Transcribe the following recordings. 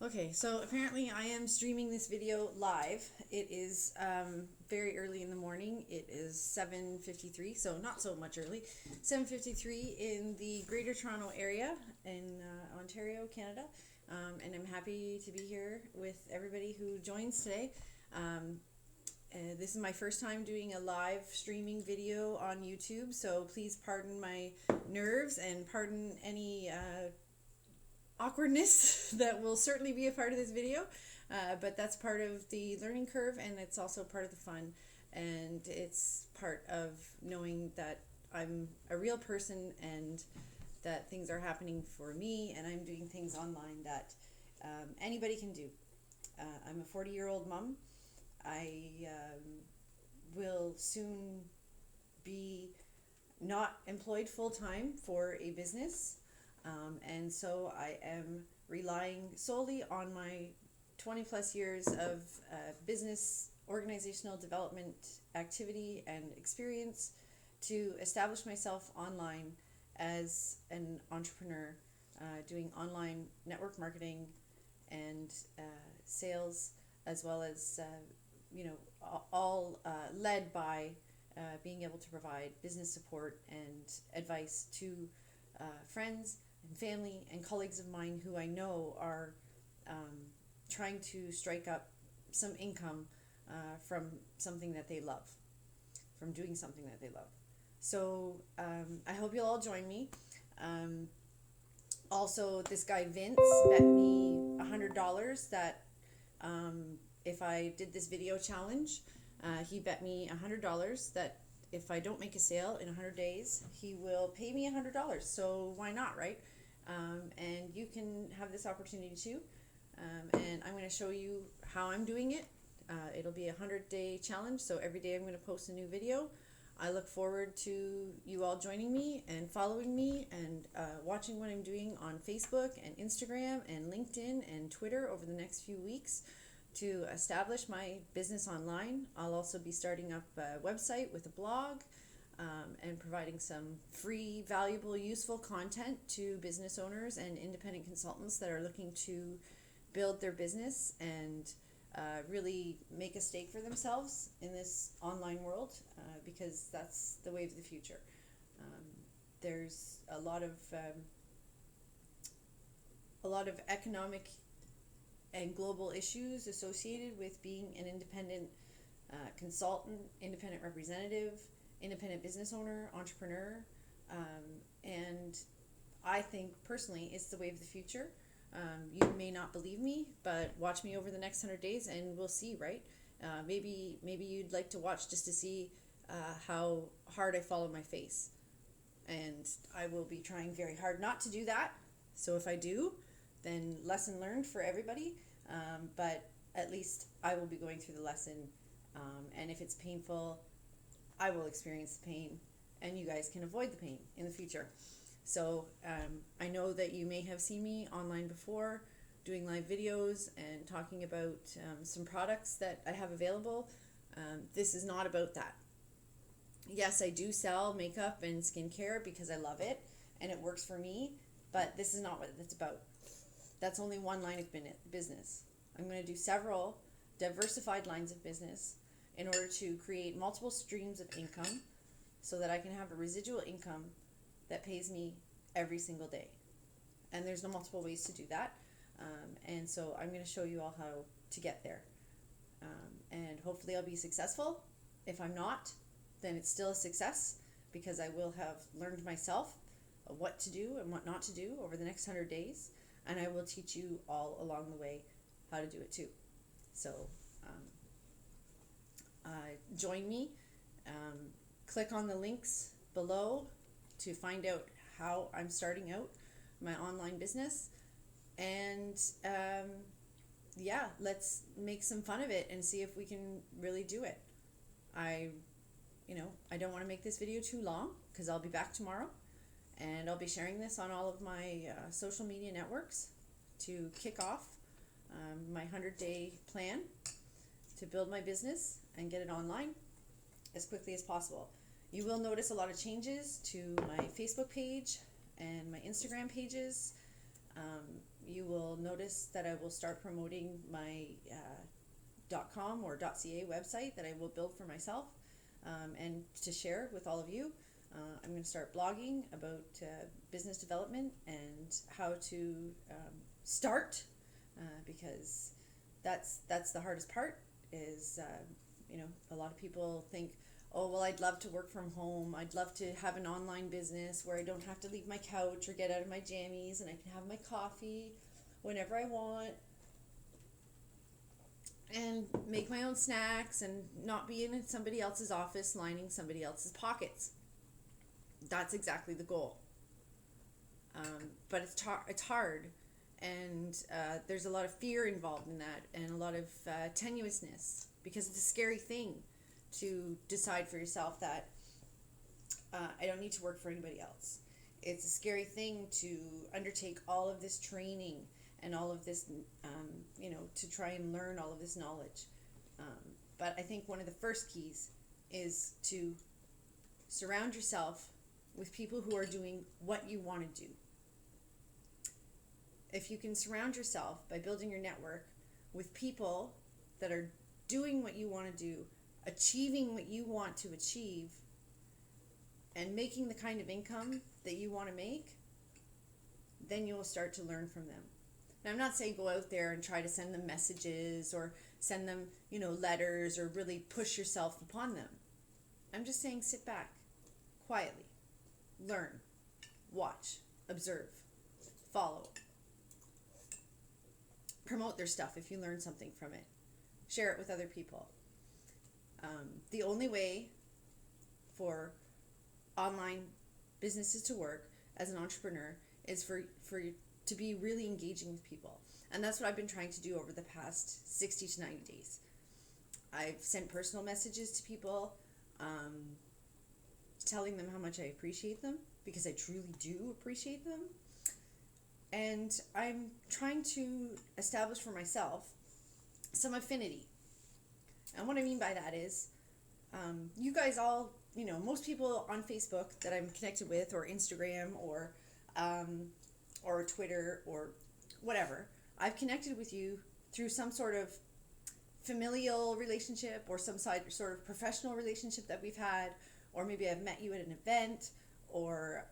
Okay, so apparently I am streaming this video live. It is very early in the morning. It is 7:53, so not so much early. 7:53 in the Greater Toronto area in Ontario, Canada. And I'm happy to be here with everybody who joins today. This is my first time doing a live streaming video on YouTube, so please pardon my nerves and pardon any awkwardness that will certainly be a part of this video, but that's part of the learning curve, and it's also part of the fun, and it's part of knowing that I'm a real person and that things are happening for me, and I'm doing things online that anybody can do. I'm a 40-year-old mom. I will soon be not employed full-time for a business. And so I am relying solely on my 20 plus years of business organizational development activity and experience to establish myself online as an entrepreneur, doing online network marketing and sales, as well as, all led by being able to provide business support and advice to friends and family and colleagues of mine who I know are trying to strike up some income from something that they love, from doing something that they love. So I hope you'll all join me. Also, this guy Vince bet me $100 that if I did this video challenge, he bet me $100 that if I don't make a sale in 100 days, he will pay me $100. So why not, right? And you can have this opportunity too. And I'm going to show you how I'm doing it. It'll be a 100-day challenge, so every day I'm going to post a new video. I look forward to you all joining me and following me and watching what I'm doing on Facebook and Instagram and LinkedIn and Twitter over the next few weeks to establish my business online. I'll also be starting up a website with a blog and providing some free, valuable, useful content to business owners and independent consultants that are looking to build their business and really make a stake for themselves in this online world, because that's the way of the future. There's a lot of economic and global issues associated with being an independent consultant, independent representative, independent business owner, entrepreneur, and I think personally it's the way of the future. You may not believe me, but watch me over the next 100 days and we'll see, right? Maybe you'd like to watch just to see how hard I follow my face, and I will be trying very hard not to do that. So if I do, then lesson learned for everybody, but at least I will be going through the lesson, and if it's painful, I will experience the pain, and you guys can avoid the pain in the future. So I know that you may have seen me online before doing live videos and talking about some products that I have available. This is not about that. Yes, I do sell makeup and skincare because I love it and it works for me, but this is not what it's about. That's only one line of business. I'm going to do several diversified lines of business in order to create multiple streams of income so that I can have a residual income that pays me every single day. And there's no multiple ways to do that. And so I'm going to show you all how to get there. And hopefully I'll be successful. If I'm not, then it's still a success because I will have learned myself what to do and what not to do over the next 100 days. And I will teach you all along the way how to do it too. So join me. Click on the links below to find out how I'm starting out my online business. And let's make some fun of it and see if we can really do it. I don't want to make this video too long because I'll be back tomorrow. And I'll be sharing this on all of my social media networks to kick off my 100-day plan to build my business and get it online as quickly as possible. You will notice a lot of changes to my Facebook page and my Instagram pages. You will notice that I will start promoting my .com or .ca website that I will build for myself and to share with all of you. I'm going to start blogging about business development and how to start because that's the hardest part is, a lot of people think, oh, well, I'd love to work from home. I'd love to have an online business where I don't have to leave my couch or get out of my jammies and I can have my coffee whenever I want and make my own snacks and not be in somebody else's office lining somebody else's pockets. That's exactly the goal. But it's hard, and there's a lot of fear involved in that and a lot of tenuousness because it's a scary thing to decide for yourself that I don't need to work for anybody else. It's a scary thing to undertake all of this training and all of this, to try and learn all of this knowledge. But I think one of the first keys is to surround yourself with people who are doing what you want to do. If you can surround yourself by building your network with people that are doing what you want to do, achieving what you want to achieve, and making the kind of income that you want to make, then you'll start to learn from them. Now, I'm not saying go out there and try to send them messages or send them, letters or really push yourself upon them. I'm just saying sit back, quietly, learn, watch, observe, follow. Promote their stuff if you learn something from it. Share it with other people. The only way for online businesses to work as an entrepreneur is for you to be really engaging with people. And that's what I've been trying to do over the past 60 to 90 days. I've sent personal messages to people, telling them how much I appreciate them, because I truly do appreciate them. And I'm trying to establish for myself some affinity. And what I mean by that is, you guys all, most people on Facebook that I'm connected with, or Instagram, or Twitter, or whatever, I've connected with you through some sort of familial relationship or some sort of professional relationship that we've had, or maybe I've met you at an event, or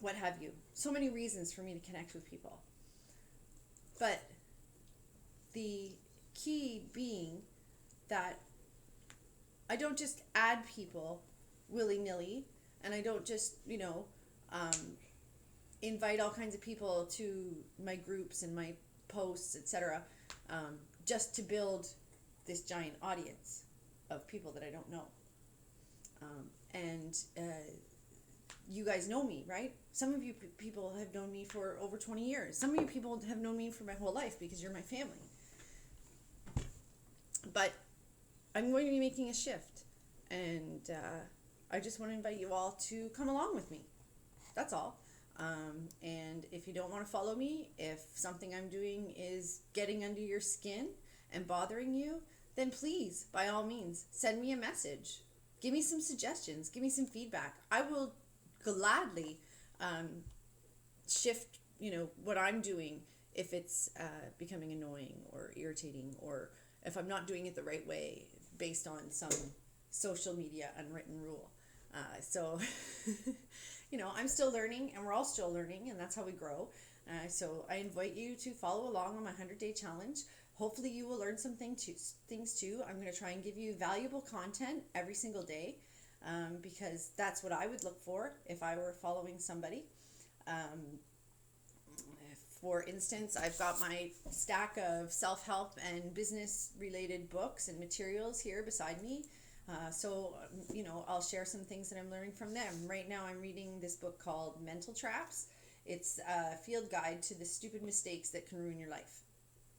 what have you. So many reasons for me to connect with people. But the key being that I don't just add people willy-nilly, and I don't just, invite all kinds of people to my groups and my posts, etc., just to build this giant audience of people that I don't know. You guys know me, right? Some of you people have known me for over 20 years. Some of you people have known me for my whole life because you're my family. But I'm going to be making a shift, and I just want to invite you all to come along with me. That's all. And if you don't want to follow me, if something I'm doing is getting under your skin and bothering you, then please, by all means, send me a message. Give me some suggestions. Give me some feedback. I will gladly shift, what I'm doing if it's becoming annoying or irritating, or if I'm not doing it the right way based on some social media unwritten rule. So, I'm still learning, and we're all still learning, and that's how we grow. So I invite you to follow along on my 100-day challenge. Hopefully you will learn some things too. I'm going to try and give you valuable content every single day, because that's what I would look for if I were following somebody. For instance, I've got my stack of self-help and business-related books and materials here beside me. So I'll share some things that I'm learning from them. Right now I'm reading this book called Mental Traps. It's a field guide to the stupid mistakes that can ruin your life.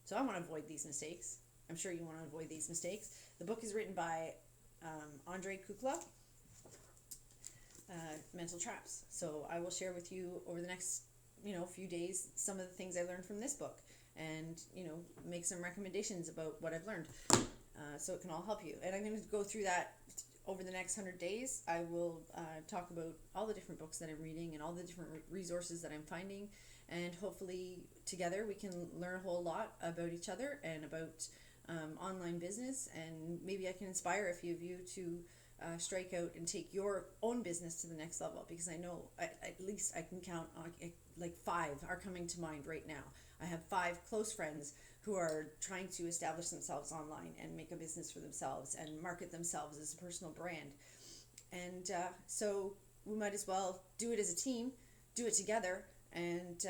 So I want to avoid these mistakes. I'm sure you want to avoid these mistakes. The book is written by Andre Kukla, Mental Traps. So I will share with you over the next few days some of the things I learned from this book, and make some recommendations about what I've learned, so it can all help you. And I'm going to go through that over the next 100 days. I will talk about all the different books that I'm reading and all the different resources that I'm finding, and hopefully together we can learn a whole lot about each other and about online business, and maybe I can inspire a few of you to strike out and take your own business to the next level, because I know at least I can count on like 5 are coming to mind right now. I have 5 close friends who are trying to establish themselves online and make a business for themselves and market themselves as a personal brand. And so we might as well do it as a team, do it together, and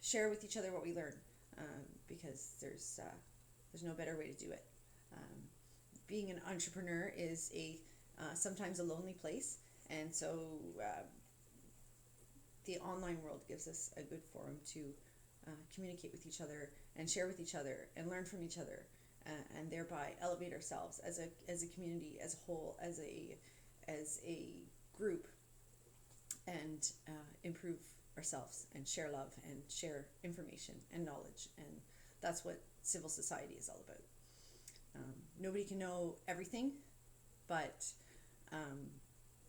share with each other what we learn, because there's no better way to do it. Being an entrepreneur is sometimes a lonely place, and so the online world gives us a good forum to communicate with each other and share with each other and learn from each other, and thereby elevate ourselves as a community, as a whole, as a group, and improve ourselves and share love and share information and knowledge. And that's what civil society is all about. Nobody can know everything, but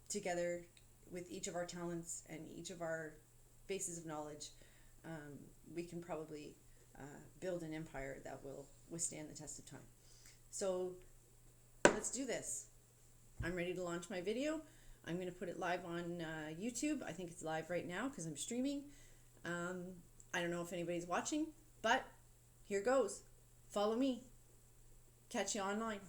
together with each of our talents and each of our bases of knowledge, we can probably build an empire that will withstand the test of time. So let's do this. I'm ready to launch my video. I'm going to put it live on YouTube. I think it's live right now because I'm streaming. I don't know if anybody's watching, but here goes. Follow me. Catch you online.